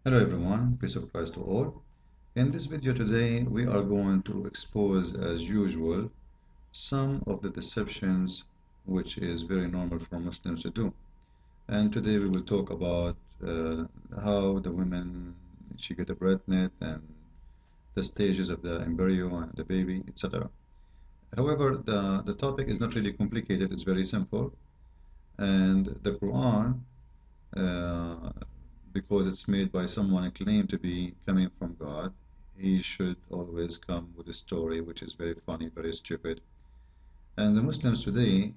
Hello everyone, peace of Christ to all. In this video today, we are going to expose, as usual, some of the deceptions which is very normal for Muslims to do. And today we will talk about how the women, she get pregnant and the stages of the embryo and the baby, etc. However, the topic is not really complicated, it's very simple. And the Quran, uh, because it's made by someone claimed to be coming from God, he should always come with a story which is very funny, very stupid. And the Muslims today,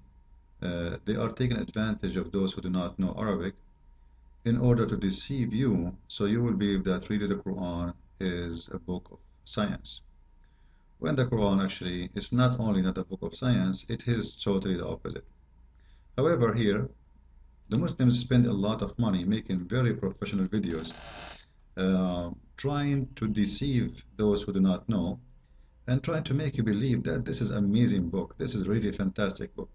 they are taking advantage of those who do not know Arabic in order to deceive you, so you will believe that really the Quran is a book of science. When the Quran actually is not only not a book of science, it is totally the opposite. However, here, the Muslims spend a lot of money making very professional videos, trying to deceive those who do not know and trying to make you believe that this is an amazing book. This is really a fantastic book.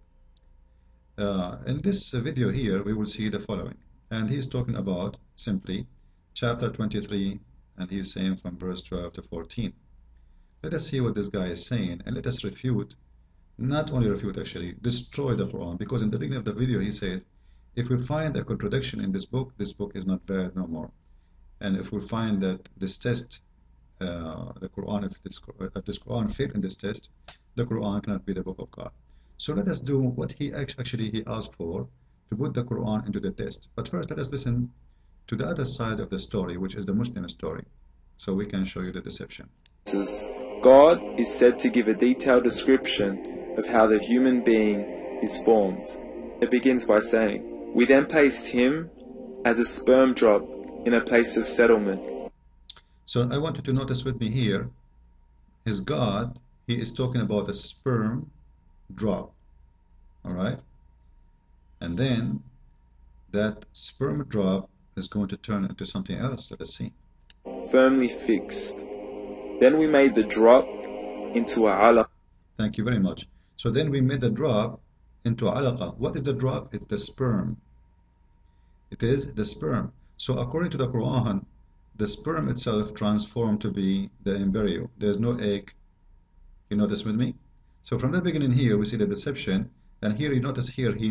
In this video here, we will see the following. And he's talking about simply chapter 23, and he's saying from verse 12 to 14. Let us see what this guy is saying, and let us refute, not only refute actually, destroy the Quran, because in the beginning of the video he said, if we find a contradiction in this book is not valid no more. And if we find that this test, the Quran, if this Quran failed in this test, the Quran cannot be the book of God. So let us do what he actually asked for, to put the Quran into the test. But first let us listen to the other side of the story, which is the Muslim story, so we can show you the deception. God is said to give a detailed description of how the human being is formed. It begins by saying, we then placed him as a sperm drop in a place of settlement. So I want you to notice with me here, his God, he is talking about a sperm drop, all right? And then that sperm drop is going to turn into something else. Let us see. Firmly fixed. Then we made the drop into a alaq. Thank you very much. So then we made the drop into alaqa. What is the drop? It's the sperm. It is the sperm. So according to the Quran, the sperm itself transformed to be the embryo. There's no egg. You notice with me? So from the beginning here, we see the deception. And here you notice here, he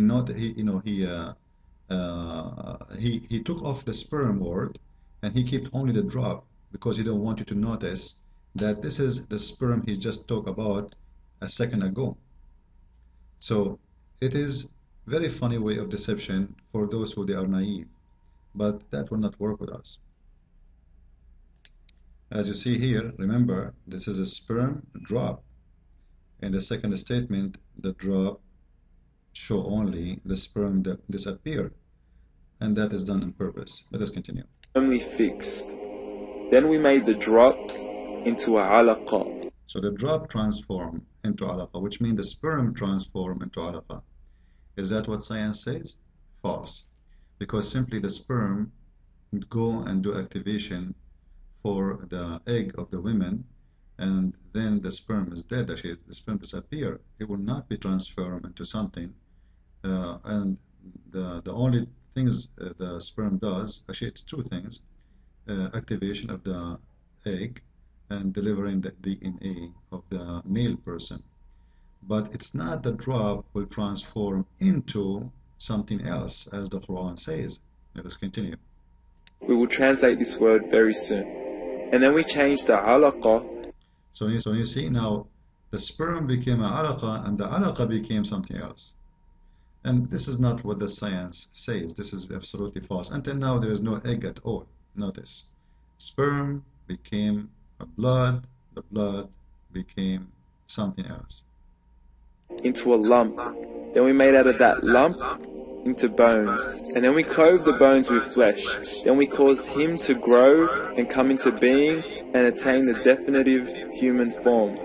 took off the sperm word and he kept only the drop because he don't want you to notice that this is the sperm he just talked about a second ago. So it is very funny way of deception for those who they are naive, but that will not work with us. As you see here, remember, this is a sperm drop. In the second statement, the drop show only the sperm that disappear, and that is done on purpose. Let us continue. Firmly fixed. Then we made the drop into a alaqa. So the drop transform into alaqa, which means the sperm transform into alaqa. Is that what science says? False. Because simply the sperm would go and do activation for the egg of the women, and then the sperm is dead. Actually, the sperm disappear. It will not be transformed into something. And the only things the sperm does, actually it's two things, activation of the egg and delivering the DNA of the male person. But it's not the drop will transform into something else, as the Quran says. Let us continue. We will translate this word very soon. And then we changed the alaqa. So you see now, the sperm became an alaqa and the alaqa became something else. And this is not what the science says. This is absolutely false. Until now, there is no egg at all. Notice, sperm became a blood, the blood became something else. Into a lump. Then we made out of that lump into bones. And then we clove the bones with flesh. Then we caused him to grow and come into being and attain the definitive human form.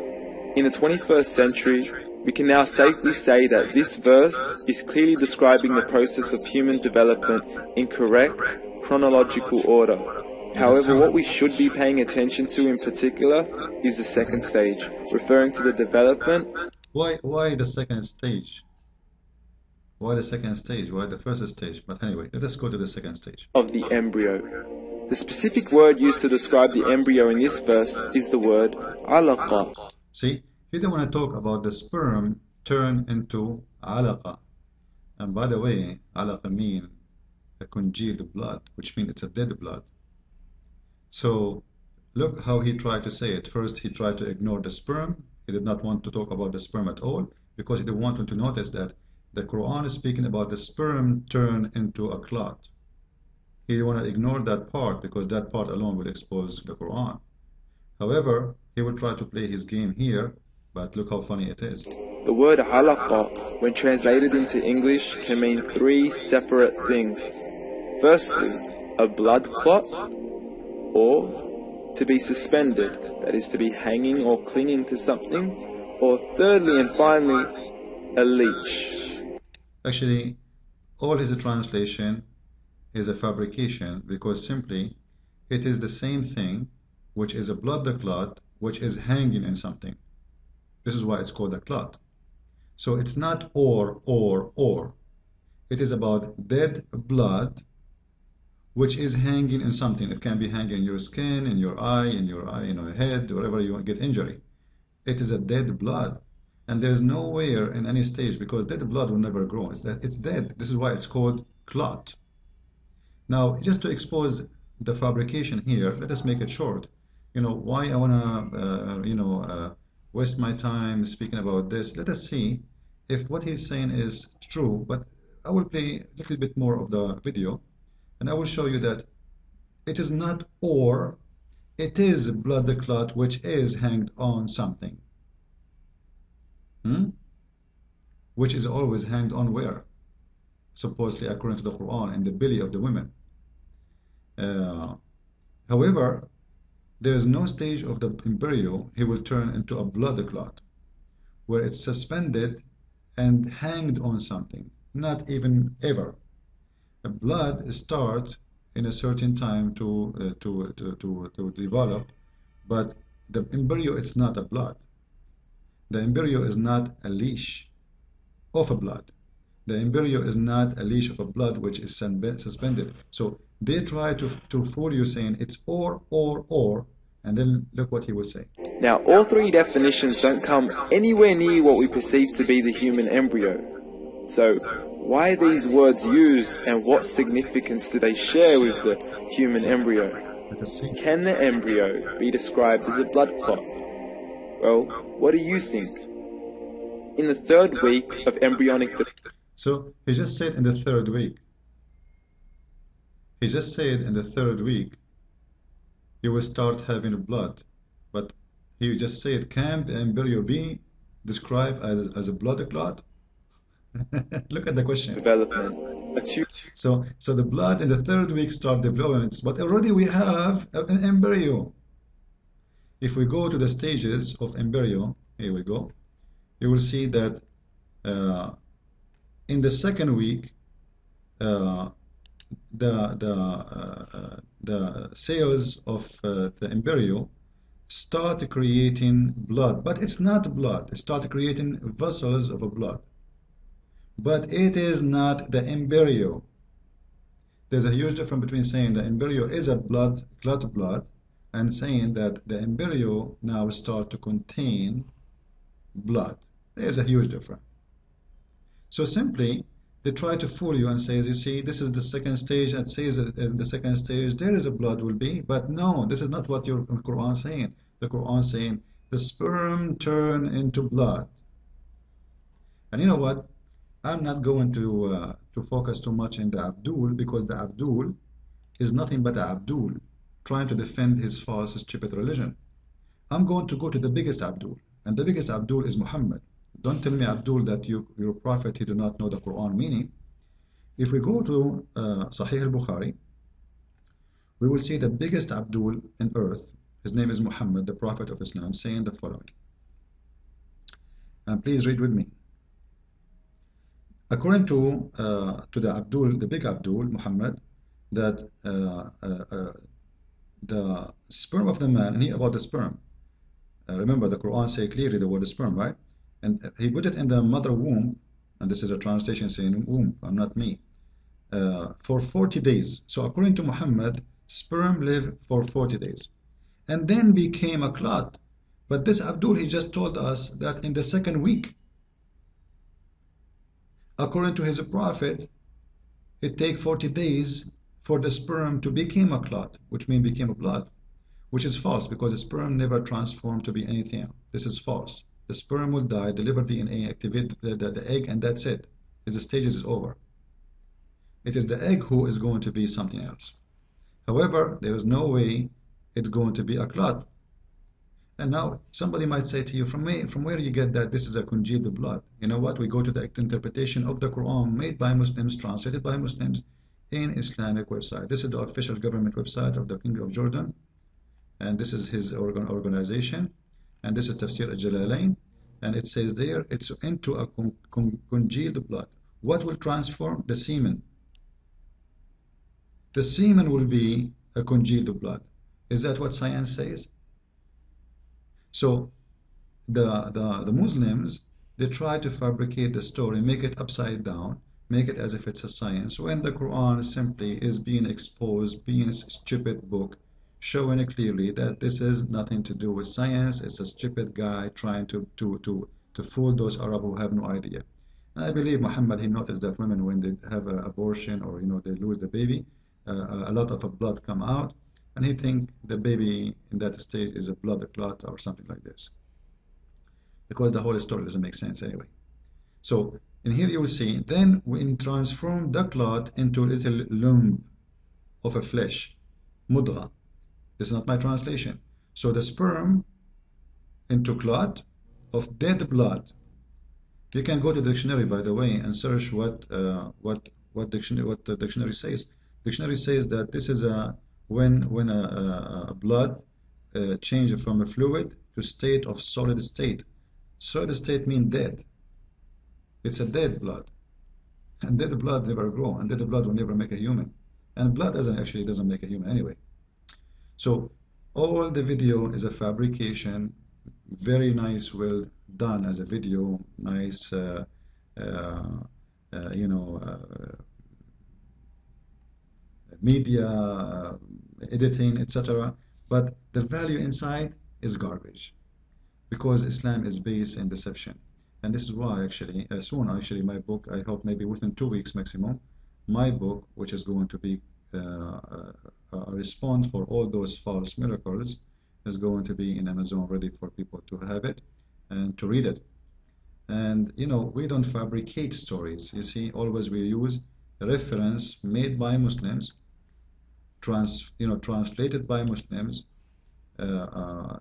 In the 21st century, we can now safely say that this verse is clearly describing the process of human development in correct chronological order. However, what we should be paying attention to in particular is the second stage, referring to the development. Why the second stage? Why the second stage? Why the first stage? But anyway, let us go to the second stage. Of the embryo. The specific word used to describe the embryo in this verse is the word alaqa. See, he didn't want to talk about the sperm turn into alaqa. And by the way, alaqa means a congealed blood, which means it's a dead blood. So look how he tried to say it. First, he tried to ignore the sperm. He did not want to talk about the sperm at all because he didn't want them to notice that the Quran is speaking about the sperm turn into a clot. He didn't want to ignore that part because that part alone will expose the Quran. However, he will try to play his game here, but look how funny it is. The word halaqa, when translated into English, can mean three separate things. Firstly, a blood clot, or to be suspended, that is to be hanging or clinging to something, or thirdly and finally, a leech. Actually, all his translation is a fabrication because simply it is the same thing, which is a blood clot, which is hanging in something. This is why it's called a clot. So it's not or. It is about dead blood which is hanging in something. It can be hanging in your skin, in your eye, in your head, wherever you get injury. It is a dead blood. And there is nowhere in any stage because dead blood will never grow. It's dead. This is why it's called clot. Now, just to expose the fabrication here, let us make it short. Why I want to, waste my time speaking about this. Let us see if what he's saying is true, but I will play a little bit more of the video and I will show you that it is not or, it is blood clot which is hanged on something. Which is always hanged on where? Supposedly according to the Quran, in the belly of the women. However, there is no stage of the embryo he will turn into a blood clot where it's suspended and hanged on something. Not even ever. A blood starts in a certain time to develop, but the embryo it's not a blood. The embryo is not a leash of a blood. The embryo is not a leash of a blood which is suspended. So they try to fool you saying it's or, and then look what he will say. Now, all three definitions don't come anywhere near what we perceive to be the human embryo. So, why are these words used and what significance do they share with the human embryo? Let us see. Can the embryo be described as a blood clot? Well, what do you think? In the third week of embryonic So he just said in the third week. He just said in the third week you will start having blood. But he just said, can the embryo be described as a blood clot? Look at the question. development. So the blood in the third week start development, but already we have an embryo. If we go to the stages of embryo, here we go, you will see that in the second week, the cells of the embryo start creating blood, but it's not blood. It start creating vessels of blood, but it is not the embryo. There's a huge difference between saying the embryo is a blood, clot blood, and saying that the embryo now start to contain blood. There's a huge difference. So simply they try to fool you and says, you see, this is the second stage, and says that in the second stage there is a blood will be, but no, this is not what your Quran is saying. The Quran is saying the sperm turn into blood. And you know what? I'm not going to focus too much in the Abdul, because the Abdul is nothing but a Abdul trying to defend his false, stupid religion. I'm going to go to the biggest Abdul, and the biggest Abdul is Muhammad. Don't tell me, Abdul, that your prophet, he do not know the Quran meaning. If we go to Sahih al-Bukhari, we will see the biggest Abdul in earth. His name is Muhammad, the prophet of Islam, saying the following. And please read with me. According to the Abdul, the big Abdul, Muhammad, that the sperm of the man, and here about the sperm. Remember, the Quran say clearly the word sperm, right? And he put it in the mother womb, and this is a translation saying womb, not me, for 40 days. So according to Muhammad, Sperm live for 40 days and then became a clot. But this Abdul, he just told us that in the second week, according to his prophet, it takes 40 days for the sperm to become a clot, which means became a blood, which is false because the sperm never transformed to be anything. This is false. The sperm will die, deliver DNA, activate the egg, and that's it. The stages is over. It is the egg who is going to be something else. However, there is no way it's going to be a clot. And now somebody might say to you, from where do you get that this is a congealed blood? You know what? We go to the interpretation of the Quran made by Muslims, translated by Muslims in Islamic website. This is the official government website of the King of Jordan, and this is his organization, and this is Tafsir al-Jalalain, and it says there it's into a congealed blood. What will transform? The semen. The semen will be a congealed blood. Is that what science says? So the Muslims, they try to fabricate the story, make it upside down, make it as if it's a science, when the Quran simply is being exposed, being a stupid book, showing clearly that this is nothing to do with science. It's a stupid guy trying to fool those Arab who have no idea. And I believe Muhammad, he noticed that women, when they have an abortion or they lose the baby, a lot of blood come out, and he think the baby in that state is a blood clot or something like this, because the whole story doesn't make sense anyway. So in here you will see, then we transform the clot into a little lump of a flesh, mudgha. This is not my translation. So the sperm into clot of dead blood. You can go to the dictionary, by the way, and search what the dictionary says. Dictionary says that this is when a blood changes from a fluid to state of solid state. Solid state means dead. It's a dead blood, and dead blood never grow, and dead blood will never make a human, and blood doesn't make a human anyway. So all the video is a fabrication, very nice, well done as a video, nice, media, editing, etc. But the value inside is garbage, because Islam is based in deception. And this is why soon my book, I hope maybe within 2 weeks maximum, my book, which is going to be a response for all those false miracles, is going to be in Amazon, ready for people to have it and to read it. And we don't fabricate stories. You see, always we use a reference made by Muslims, translated by Muslims,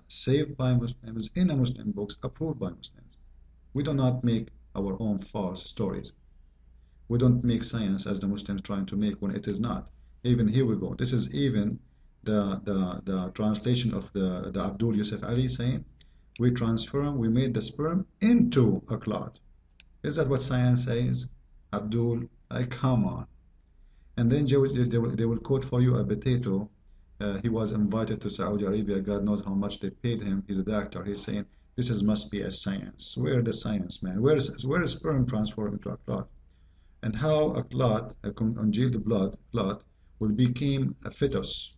saved by Muslims, in a Muslim books, approved by Muslims. We do not make our own false stories. We don't make science as the Muslims trying to make when it is not. Even here we go. This is even the translation of the Abdul Yusuf Ali saying, we made the sperm into a clot. Is that what science says? Abdul, come on. And then they will quote for you a potato. He was invited to Saudi Arabia. God knows how much they paid him. He's a doctor. He's saying, must be a science. Where the science, man? Where is sperm transformed into a clot? And how a clot, a congealed blood clot, will become a fetus?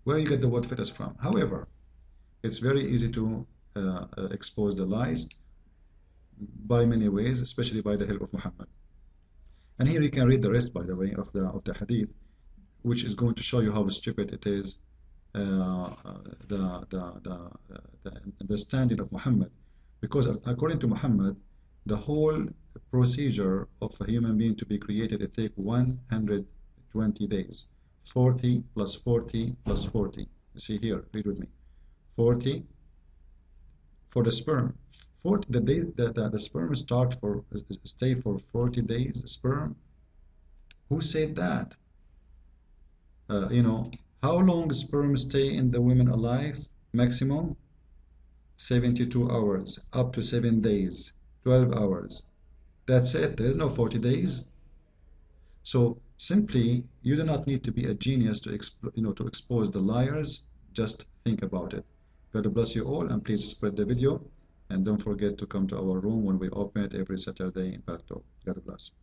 Where you get the word fetus from? However, it's very easy to expose the lies by many ways, especially by the help of Muhammad. And here you can read the rest, by the way, of the hadith, which is going to show you how stupid it is, the understanding of Muhammad. Because according to Muhammad, the whole procedure of a human being to be created, it takes 120 days. 40 plus 40 plus 40. You see here, read with me. 40 for the sperm. 40, the sperm stay for 40 days. Sperm. Who said that? How long sperm stay in the women alive? Maximum 72 hours, up to 7 days, 12 hours. That's it. There is no 40 days. So simply, you do not need to be a genius to expose the liars. Just think about it. God bless you all, and please spread the video. And don't forget to come to our room when we open it every Saturday in Path Talk. God bless.